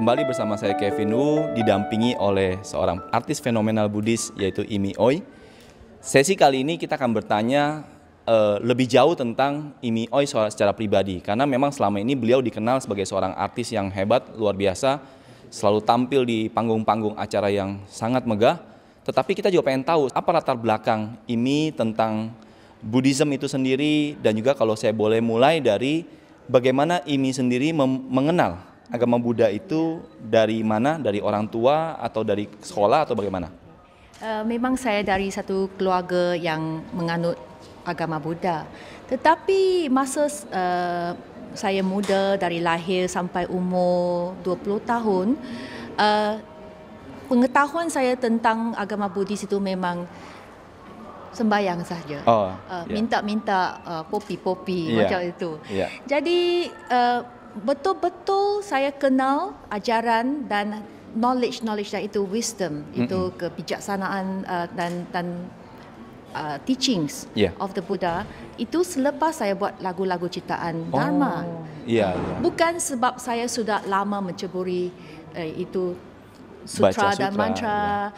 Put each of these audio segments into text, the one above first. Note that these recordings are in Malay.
Kembali bersama saya Kevin Wu, didampingi oleh seorang artis fenomenal Buddhis yaitu Imi Oy. Sesi kali ini kita akan bertanya lebih jauh tentang Imi Oy secara pribadi, karena memang selama ini beliau dikenal sebagai seorang artis yang hebat, luar biasa, selalu tampil di panggung-panggung acara yang sangat megah. Tetapi kita juga pengen tahu apa latar belakang Imi tentang Buddhism itu sendiri, dan juga kalau saya boleh mulai dari bagaimana Imi sendiri mengenal agama Buddha itu dari mana? Dari orang tua atau dari sekolah atau bagaimana? Memang saya dari satu keluarga yang menganut agama Buddha. Tetapi masa saya muda dari lahir sampai umur 20 tahun, pengetahuan saya tentang agama Buddhis itu memang sembahyang saja. Minta-minta popi-popi macam itu. Jadi betul-betul saya kenal ajaran dan knowledge dan itu wisdom, itu kebijaksanaan dan teachings of the Buddha itu selepas saya buat lagu-lagu ciptaan Dharma. Bukan sebab saya sudah lama menceburi itu sutra dan mantra,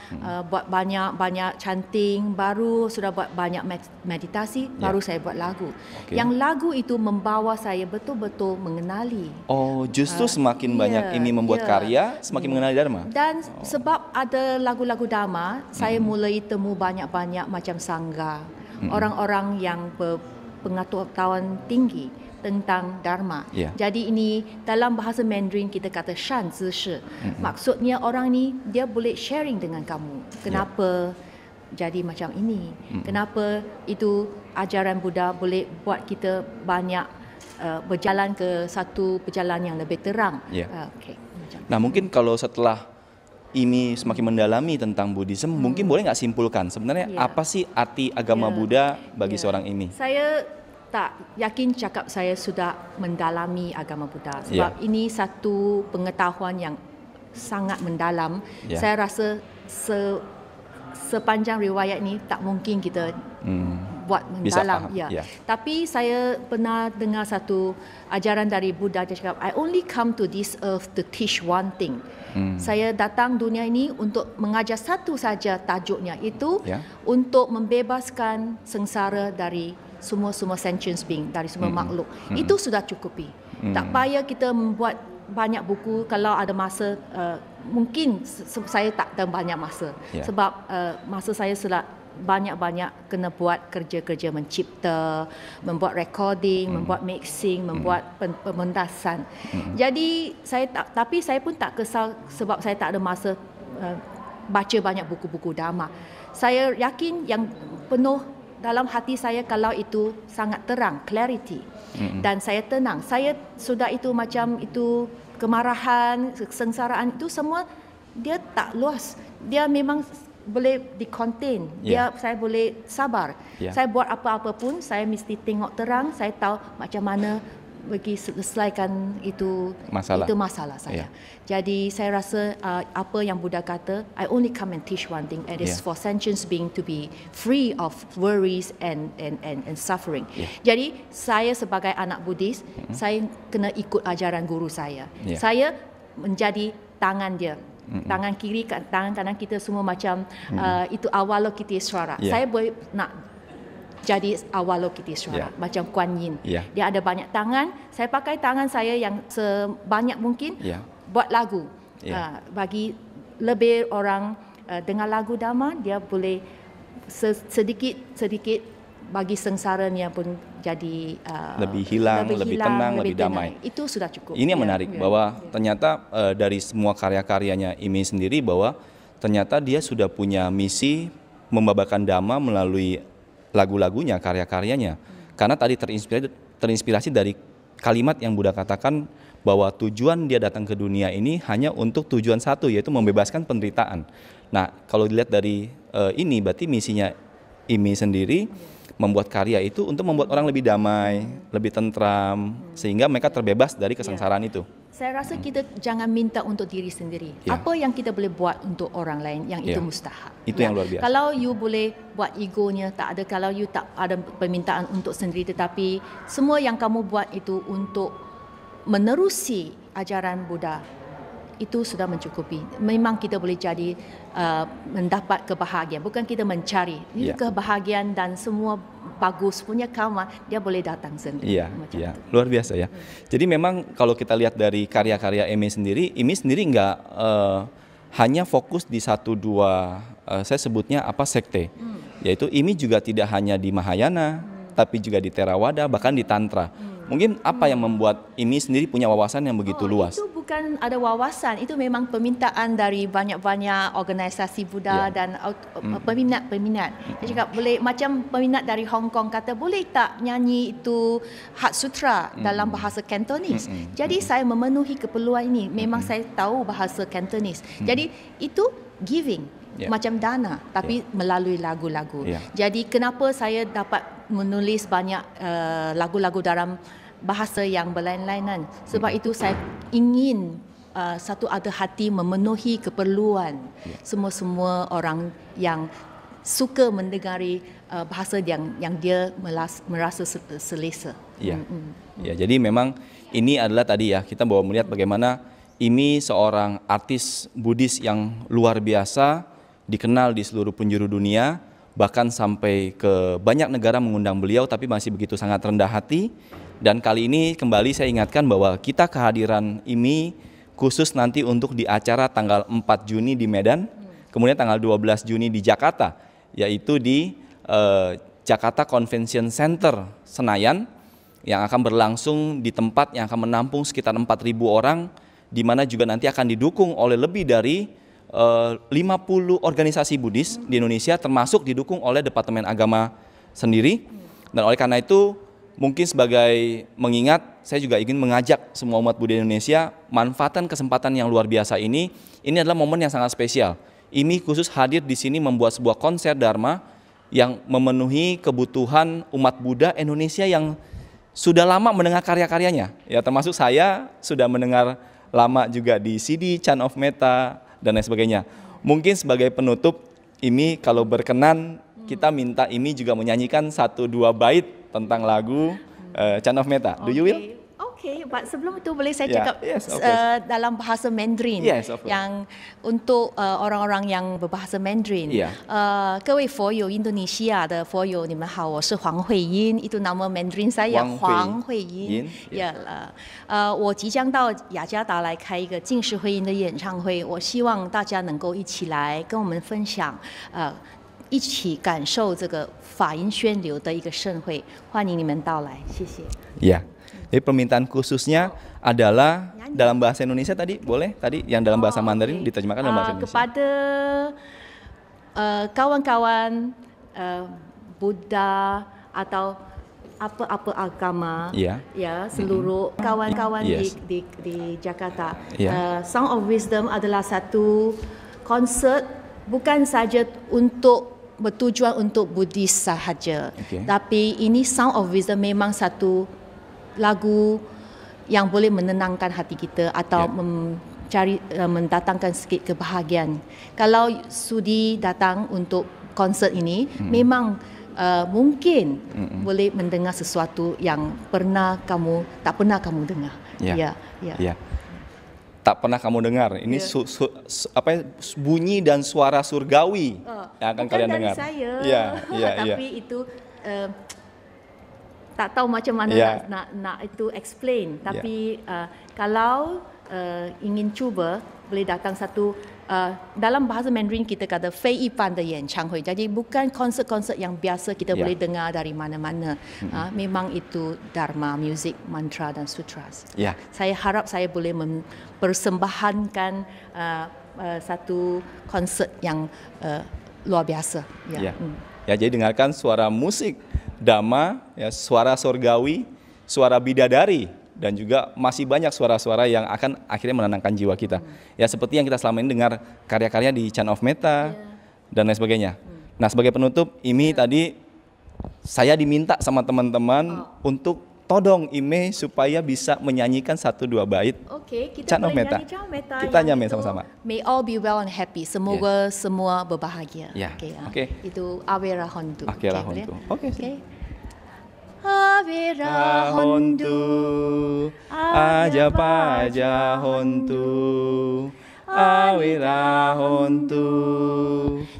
buat banyak chanting, baru sudah buat banyak meditasi, baru saya buat lagu. Yang lagu itu membawa saya betul-betul mengenali. Justru semakin banyak ini membuat karya, semakin mengenali Dharma. Dan sebab ada lagu-lagu Dharma, saya mulai temu banyak-banyak macam sangga, orang-orang yang berpengetahuan tinggi tentang Dharma. Jadi ini dalam bahasa Mandarin kita kata shan zi shi. Maksudnya orang ni dia boleh sharing dengan kamu. Kenapa jadi macam ini? Kenapa itu ajaran Buddha boleh buat kita banyak berjalan ke satu perjalanan yang lebih terang. Nah, mungkin kalau setelah ini semakin mendalami tentang Buddhism, mungkin boleh nggak simpulkan sebenarnya apa sih arti agama Buddha bagi seorang Imi? Saya tak yakin cakap saya sudah mendalami agama Buddha, sebab ini satu pengetahuan yang sangat mendalam. Saya rasa sepanjang riwayat ini tak mungkin kita buat mendalam. Tapi saya pernah dengar satu ajaran dari Buddha, dia cakap, I only come to this earth to teach one thing. Saya datang dunia ini untuk mengajar satu saja, tajuknya itu untuk membebaskan sengsara dari semua sentient being, dari semua makhluk. Itu sudah cukupi. Tak payah kita membuat banyak buku. Kalau ada masa, mungkin saya tak ada banyak masa. Sebab masa saya sudah banyak-banyak kena buat kerja-kerja mencipta, membuat recording, membuat mixing, membuat pementasan. Jadi tapi saya pun tak kesal sebab saya tak ada masa baca banyak buku-buku Dharma. Saya yakin yang penuh dalam hati saya kalau itu sangat terang, clarity. Dan saya tenang. Saya sudah itu macam itu kemarahan, kesengsaraan itu semua dia tak luas. Dia memang boleh di-contain. Saya boleh sabar. Saya buat apa-apa pun, saya mesti tengok terang, saya tahu macam mana bagi selesaikan itu masalah saya. Jadi saya rasa apa yang Buddha kata, I only come and teach one thing, and it's for sentient being to be free of worries and suffering. Jadi saya sebagai anak Buddhis, saya kena ikut ajaran guru saya. Saya menjadi tangan dia. Tangan kiri, tangan kanan kita semua macam itu Avalokitesvara. Saya boleh nak jadi Avalokitesvara, macam Kuan Yin. Dia ada banyak tangan, saya pakai tangan saya yang sebanyak mungkin buat lagu. Bagi lebih orang dengar lagu Dharma, dia boleh sedikit bagi sengsaranya pun jadi lebih hilang, lebih tenang, lebih damai. Itu sudah cukup. Ini yang menarik bahwa ternyata dari semua karya-karyanya Imi sendiri, bahwa ternyata dia sudah punya misi membabarkan Dhamma melalui lagu-lagunya, karya-karyanya. Karena tadi terinspirasi dari kalimat yang Buddha katakan bahwa tujuan dia datang ke dunia ini hanya untuk tujuan satu, yaitu membebaskan penderitaan. Nah, kalau dilihat dari ini, berarti misinya Imi sendiri membuat karya itu untuk membuat orang lebih damai, lebih tentram, sehingga mereka terbebas dari kesengsaraan itu. Saya rasa kita jangan minta untuk diri sendiri. Apa yang kita boleh buat untuk orang lain, yang itu mustahak. Itu yang luar biasa. Kalau you boleh buat egonya, tak ada. Kalau you tak ada permintaan untuk sendiri, tetapi semua yang kamu buat itu untuk menerusi ajaran Buddha, itu sudah mencukupi. Memang kita boleh jadi mendapat kebahagiaan, bukan kita mencari. Ini kebahagiaan dan semua bagus punya kawan, dia boleh datang sendiri. Iya, luar biasa ya. Jadi memang kalau kita lihat dari karya-karya Imi sendiri nggak hanya fokus di 1-2 saya sebutnya sekte. Yaitu Imi juga tidak hanya di Mahayana, tapi juga di Theravada, bahkan di Tantra. Mungkin apa yang membuat Imi sendiri punya wawasan yang begitu luas? Itu bukan ada wawasan, itu memang permintaan dari banyak-banyak organisasi Buddha dan peminat-peminat. Dia cakap boleh, macam peminat dari Hong Kong kata boleh tak nyanyi itu Heart Sutra dalam bahasa Cantonese. Jadi saya memenuhi keperluan ini. Memang saya tahu bahasa Cantonese. Jadi itu giving. Macam dana, tapi melalui lagu-lagu. Jadi kenapa saya dapat menulis banyak lagu-lagu dalam bahasa yang berlain-lainan? Sebab itu saya ingin satu ada hati memenuhi keperluan semua orang yang suka mendengari bahasa yang dia merasa selesa. Ya, jadi memang ini adalah tadi ya, kita bawa melihat bagaimana Imi seorang artis Buddhis yang luar biasa, dikenal di seluruh penjuru dunia, bahkan sampai ke banyak negara mengundang beliau, tapi masih begitu sangat rendah hati. Dan kali ini kembali saya ingatkan bahwa kita kehadiran Imi khusus nanti untuk di acara tanggal 4 Juni di Medan, kemudian tanggal 12 Juni di Jakarta, yaitu di Jakarta Convention Center Senayan, yang akan berlangsung di tempat yang akan menampung sekitar 4.000 orang, di mana juga nanti akan didukung oleh lebih dari 50 organisasi Buddhis di Indonesia, termasuk didukung oleh Departemen Agama sendiri. Dan oleh karena itu, mungkin sebagai mengingat, saya juga ingin mengajak semua umat Buddha Indonesia manfaatkan kesempatan yang luar biasa ini. Ini adalah momen yang sangat spesial. Imi khusus hadir di sini membuat sebuah konser Dharma yang memenuhi kebutuhan umat Buddha Indonesia yang sudah lama mendengar karya-karyanya. Ya, termasuk saya sudah mendengar lama juga di CD Chan of Metta dan lain sebagainya. Mungkin sebagai penutup, Imi kalau berkenan kita minta Imi juga menyanyikan 1-2 bait tentang lagu Chan of Metta. Do you will? Okay, but sebelum itu boleh saya cakap dalam bahasa Mandarin yang untuk orang-orang yang berbahasa Mandarin. 各位佛友，印度尼西亚的佛友，你们好，我是黄慧英，itu nama Mandarin saya 黄慧英。我即将到雅加达来开一个净世慧音的演唱会，我希望大家能够一起来跟我们分享，一起感受这个法音宣流的一个盛会，欢迎你们到来，谢谢。Jadi permintaan khususnya adalah dalam bahasa Indonesia tadi, boleh tadi yang dalam bahasa Mandarin diterjemahkan dalam bahasa Indonesia. Kepada kawan-kawan Buddha atau apa agama, seluruh kawan-kawan di Jakarta. Song of Wisdom adalah satu konsert bukan saja untuk bertujuan untuk Buddhis sahaja, tapi ini Song of Wisdom memang satu lagu yang boleh menenangkan hati kita atau mendatangkan sedikit kebahagiaan. Kalau sudi datang untuk konsert ini, memang mungkin boleh mendengar sesuatu yang tak pernah kamu dengar. Tak pernah kamu dengar. Ini bunyi dan suara surgawi yang akan kalian dengar. Bukan dari saya, tapi itu tak tahu macam mana nak itu explain. Tapi kalau ingin cuba, boleh datang satu dalam bahasa Mandarin kita kata 非一般的演唱会. Jadi bukan konsert-konsert yang biasa kita boleh dengar dari mana-mana. Memang itu Dharma, music, mantra dan sutras. Saya harap saya boleh mempersembahkan satu konsert yang luar biasa. Jadi dengarkan suara musik Dhamma, suara surgawi, suara bidadari, dan juga masih banyak suara-suara yang akan akhirnya menenangkan jiwa kita. Ya seperti yang kita selama ini dengar karya-karya di Chan of Metta dan lain sebagainya. Nah sebagai penutup, Imi tadi saya diminta sama teman-teman untuk todong Imi supaya bisa menyanyikan 1-2 bait. Kita Chan of Metta. Kita nyanyi sama-sama. May all be well and happy. Semoga semua berbahagia. Itu Avera Hontu. Avira hontu, ajapaja hontu, awira hontu,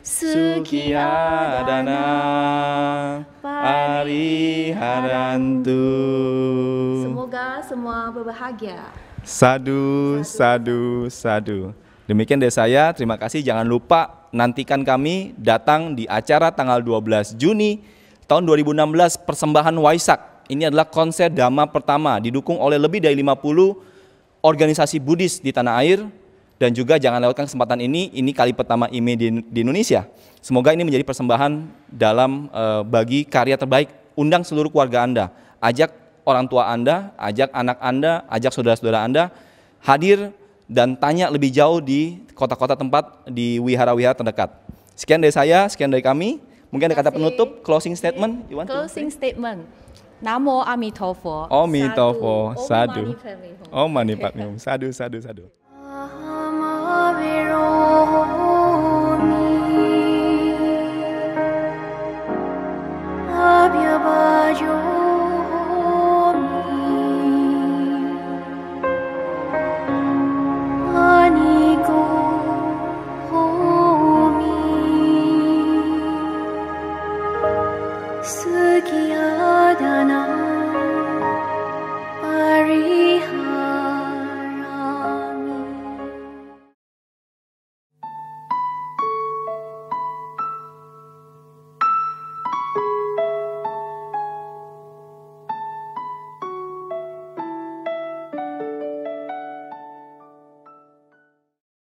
sukiadana, pariharantu. Semoga semua berbahagia. Sadu, sadu, sadu. Demikian dari saya, terima kasih. Jangan lupa nantikan kami datang di acara tanggal 12 Juni tahun 2016 persembahan Waisak. Ini adalah konser Dhamma pertama didukung oleh lebih dari 50 organisasi Buddhis di tanah air, dan juga jangan lewatkan kesempatan ini kali pertama IMEI di Indonesia. Semoga ini menjadi persembahan dalam bagi karya terbaik. Undang seluruh keluarga Anda, ajak orang tua Anda, ajak anak Anda, ajak saudara-saudara Anda hadir dan tanya lebih jauh di kota-kota tempat di wihara-wihara terdekat. Sekian dari saya, sekian dari kami. Mungkin ada kata penutup, closing statement? Closing statement. Namo Amitofo. Amitofo. Sadu. Om Mani Padme Hum. Sadu, sadu, sadu.